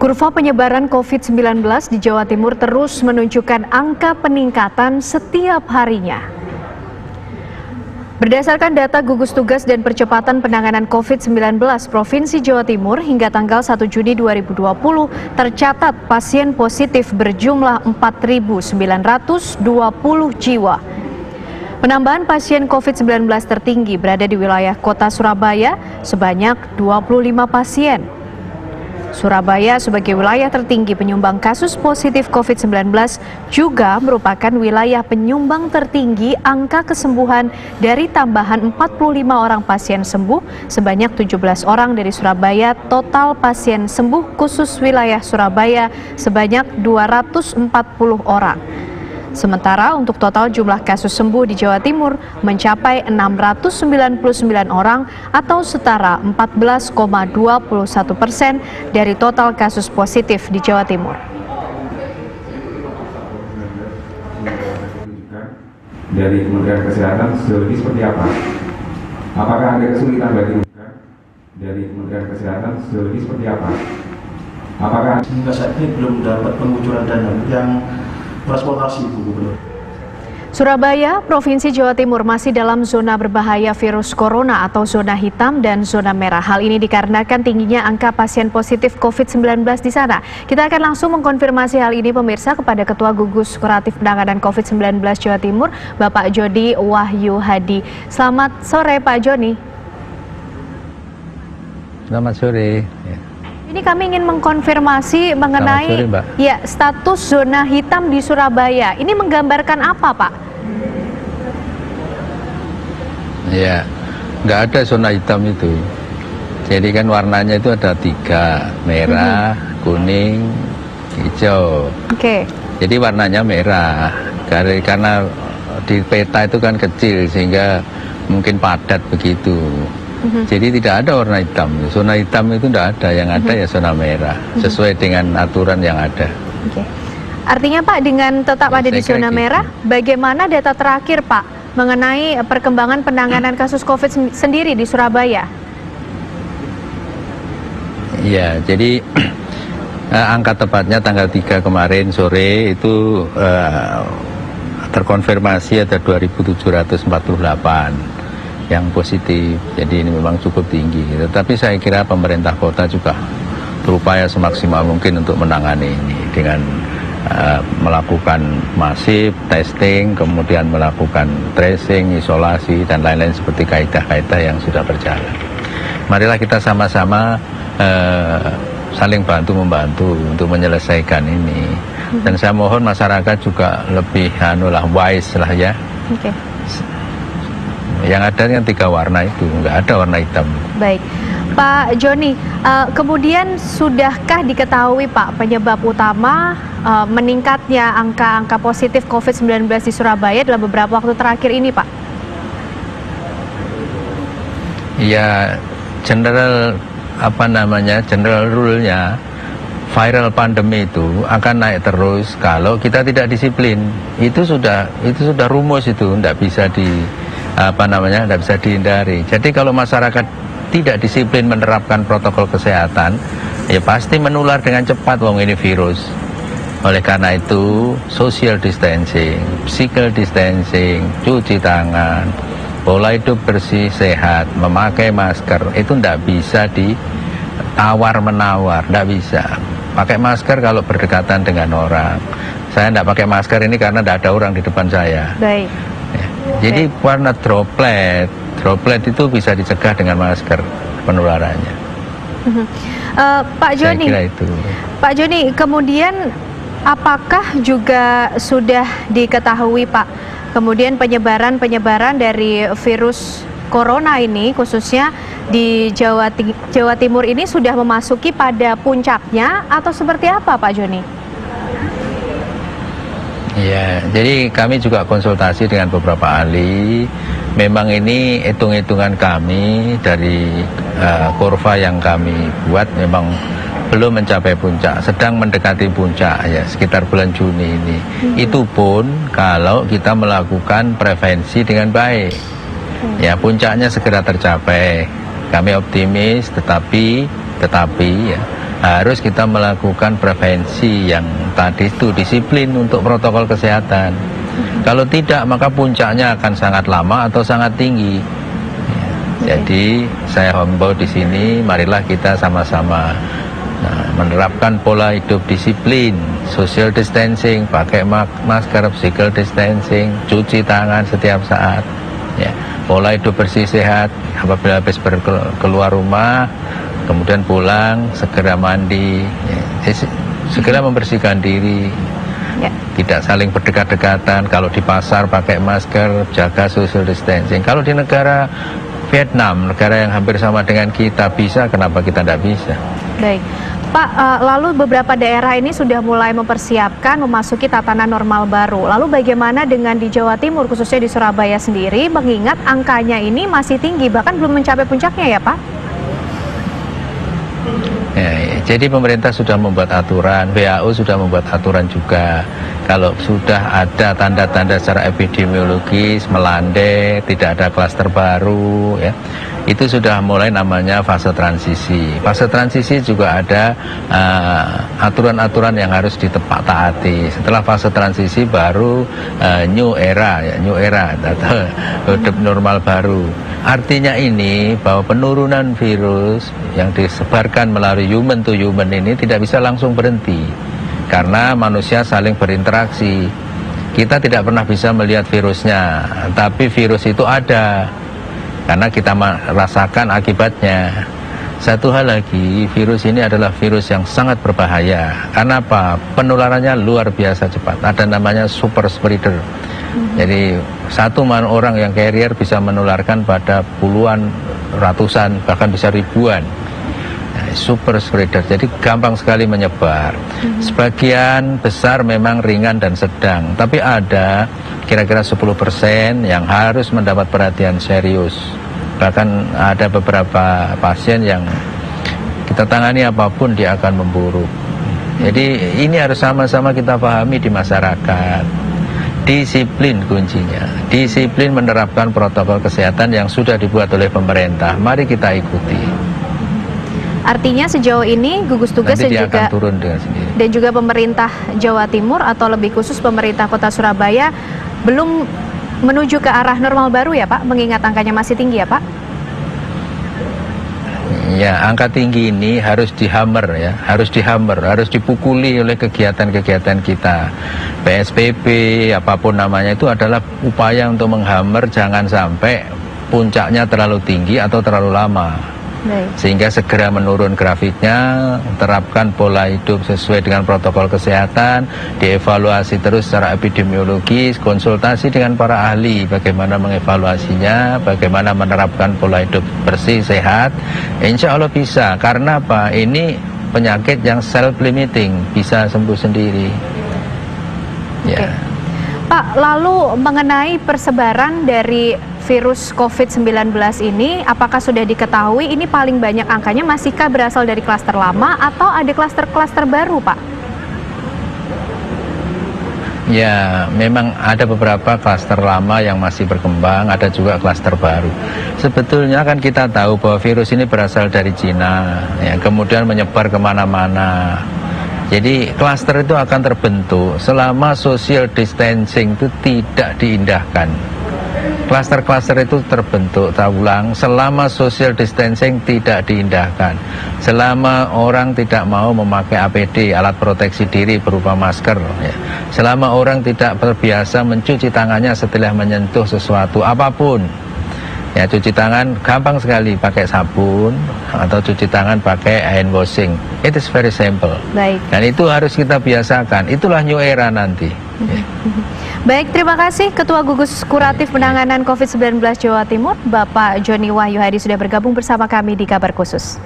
Kurva penyebaran COVID-19 di Jawa Timur terus menunjukkan angka peningkatan setiap harinya. Berdasarkan data gugus tugas dan percepatan penanganan COVID-19 Provinsi Jawa Timur hingga tanggal 1 Juni 2020 tercatat pasien positif berjumlah 4.920 jiwa. Penambahan pasien COVID-19 tertinggi berada di wilayah kota Surabaya sebanyak 25 pasien. Surabaya sebagai wilayah tertinggi penyumbang kasus positif COVID-19 juga merupakan wilayah penyumbang tertinggi angka kesembuhan dari tambahan 45 orang pasien sembuh sebanyak 17 orang dari Surabaya. Total pasien sembuh khusus wilayah Surabaya sebanyak 240 orang. Sementara untuk total jumlah kasus sembuh di Jawa Timur mencapai 699 orang atau setara 14,21% dari total kasus positif di Jawa Timur. Dari Kementerian Kesehatan sejauh ini seperti apa? Apakah ada kesulitan bagi dari Kementerian Kesehatan sejauh ini seperti apa? Apakah hingga saat ini belum dapat pengucuran dana yang transportasi Bu Gubernur? Surabaya, Provinsi Jawa Timur masih dalam zona berbahaya virus corona atau zona hitam dan zona merah. Hal ini dikarenakan tingginya angka pasien positif COVID-19 di sana. Kita akan langsung mengkonfirmasi hal ini pemirsa kepada Ketua Gugus Kooperatif Penanganan COVID-19 Jawa Timur, Bapak Jody Wahyu Hadi. Selamat sore Pak Joni. Selamat sore. Ini kami ingin mengkonfirmasi mengenai sore, status zona hitam di Surabaya. Ini menggambarkan apa, Pak? Ya, nggak ada zona hitam itu. Jadi kan warnanya itu ada 3, merah, kuning, hijau. Oke. Jadi warnanya merah. Karena di peta itu kan kecil sehingga mungkin padat begitu. Jadi tidak ada warna hitam. Zona hitam itu tidak ada, yang ada ya zona merah, sesuai dengan aturan yang ada. Oke. Artinya Pak, dengan tetap ada di zona merah, bagaimana data terakhir Pak mengenai perkembangan penanganan kasus COVID sendiri di Surabaya? Iya, jadi angka tepatnya tanggal 3 kemarin sore itu terkonfirmasi ada 2.748 yang positif. Jadi ini memang cukup tinggi. Tetapi saya kira pemerintah kota juga berupaya semaksimal mungkin untuk menangani ini dengan melakukan masif testing, kemudian melakukan tracing, isolasi dan lain-lain seperti kaidah-kaidah yang sudah berjalan. Marilah kita sama-sama saling bantu-membantu untuk menyelesaikan ini. Dan saya mohon masyarakat juga lebih wise lah ya. Oke. Yang ada yang 3 warna itu, nggak ada warna hitam. Baik, Pak Joni, kemudian sudahkah diketahui Pak penyebab utama meningkatnya angka positif COVID-19 di Surabaya dalam beberapa waktu terakhir ini Pak? Ya, general rule-nya, viral pandemi itu akan naik terus kalau kita tidak disiplin. Itu sudah rumus itu, nggak bisa nggak bisa dihindari. Jadi kalau masyarakat tidak disiplin menerapkan protokol kesehatan, ya pasti menular dengan cepat, ini virus. Oleh karena itu, social distancing, physical distancing, cuci tangan, pola hidup bersih, sehat, memakai masker, itu tidak bisa ditawar-menawar, tidak bisa. Pakai masker kalau berdekatan dengan orang. Saya tidak pakai masker ini karena tidak ada orang di depan saya. Baik. Jadi warna droplet itu bisa dicegah dengan masker penularannya. Pak Joni, saya kira itu. Pak Joni, kemudian apakah juga sudah diketahui Pak, kemudian penyebaran dari virus corona ini khususnya di Jawa Timur ini sudah memasuki pada puncaknya atau seperti apa Pak Joni? Ya, jadi kami juga konsultasi dengan beberapa ahli. Memang ini hitung-hitungan kami dari kurva yang kami buat memang belum mencapai puncak, sedang mendekati puncak ya sekitar bulan Juni ini. Itu pun kalau kita melakukan prevensi dengan baik. Ya, puncaknya segera tercapai. Kami optimis, tetapi ya harus kita melakukan prevensi yang tadi itu, disiplin untuk protokol kesehatan. Kalau tidak, maka puncaknya akan sangat lama atau sangat tinggi. Jadi saya himbau di sini, marilah kita sama-sama menerapkan pola hidup disiplin, social distancing, pakai masker, physical distancing, cuci tangan setiap saat. Ya, pola hidup bersih sehat, apabila habis keluar rumah, kemudian pulang segera mandi, ya, segera membersihkan diri. Ya. Tidak saling berdekat-dekatan. Kalau di pasar pakai masker, jaga social distancing. Kalau di negara Vietnam, negara yang hampir sama dengan kita, bisa, kenapa kita tidak bisa? Baik, Pak, lalu beberapa daerah ini sudah mulai mempersiapkan memasuki tatanan normal baru. Lalu bagaimana dengan di Jawa Timur, khususnya di Surabaya sendiri, mengingat angkanya ini masih tinggi, bahkan belum mencapai puncaknya ya Pak? Ya, jadi pemerintah sudah membuat aturan, WHO sudah membuat aturan juga. Kalau sudah ada tanda-tanda secara epidemiologis melandai, tidak ada klaster baru, ya, itu sudah mulai namanya fase transisi. Fase transisi juga ada aturan-aturan yang harus taati. Setelah fase transisi baru new era atau hidup normal baru. Artinya ini bahwa penurunan virus yang disebarkan melalui human to human ini tidak bisa langsung berhenti, karena manusia saling berinteraksi. Kita tidak pernah bisa melihat virusnya, tapi virus itu ada karena kita merasakan akibatnya. Satu hal lagi, virus ini adalah virus yang sangat berbahaya. Karena apa? Penularannya luar biasa cepat. Ada namanya super spreader. Jadi satu orang yang carrier bisa menularkan pada puluhan, ratusan, bahkan bisa ribuan. Super spreader, jadi gampang sekali menyebar. Sebagian besar memang ringan dan sedang, tapi ada kira-kira 10% yang harus mendapat perhatian serius. Bahkan ada beberapa pasien yang kita tangani apapun dia akan memburuk. Jadi ini harus sama-sama kita pahami di masyarakat. Disiplin kuncinya, disiplin menerapkan protokol kesehatan yang sudah dibuat oleh pemerintah. Mari kita ikuti. Artinya sejauh ini gugus tugas dan juga pemerintah Jawa Timur atau lebih khusus pemerintah Kota Surabaya belum menuju ke arah normal baru ya Pak, mengingat angkanya masih tinggi ya Pak? Ya, angka tinggi ini harus dihammer ya, harus dipukuli oleh kegiatan-kegiatan kita. PSBB, apapun namanya, itu adalah upaya untuk menghammer jangan sampai puncaknya terlalu tinggi atau terlalu lama. Sehingga segera menurun grafiknya, terapkan pola hidup sesuai dengan protokol kesehatan, dievaluasi terus secara epidemiologis, konsultasi dengan para ahli bagaimana mengevaluasinya, bagaimana menerapkan pola hidup bersih, sehat. Insya Allah bisa, karena apa? Ini penyakit yang self-limiting, bisa sembuh sendiri. Ya. Pak, lalu mengenai persebaran dari virus COVID-19 ini, apakah sudah diketahui ini paling banyak angkanya masihkah berasal dari klaster lama atau ada klaster-klaster baru, Pak? Ya, memang ada beberapa klaster lama yang masih berkembang, ada juga klaster baru. Sebetulnya kan kita tahu bahwa virus ini berasal dari Cina, ya, kemudian menyebar kemana-mana. Jadi klaster itu akan terbentuk selama social distancing itu tidak diindahkan. Klaster-klaster itu terbentuk, tak ulang, selama social distancing tidak diindahkan. Selama orang tidak mau memakai APD, alat proteksi diri berupa masker. Ya. Selama orang tidak terbiasa mencuci tangannya setelah menyentuh sesuatu, apapun. Ya, cuci tangan gampang sekali, pakai sabun atau cuci tangan pakai hand washing. It is very simple. Baik. Dan itu harus kita biasakan. Itulah new era nanti. Baik, terima kasih Ketua Gugus Kuratif Penanganan COVID-19 Jawa Timur, Bapak Joni Wahyu Hadi sudah bergabung bersama kami di Kabar Khusus.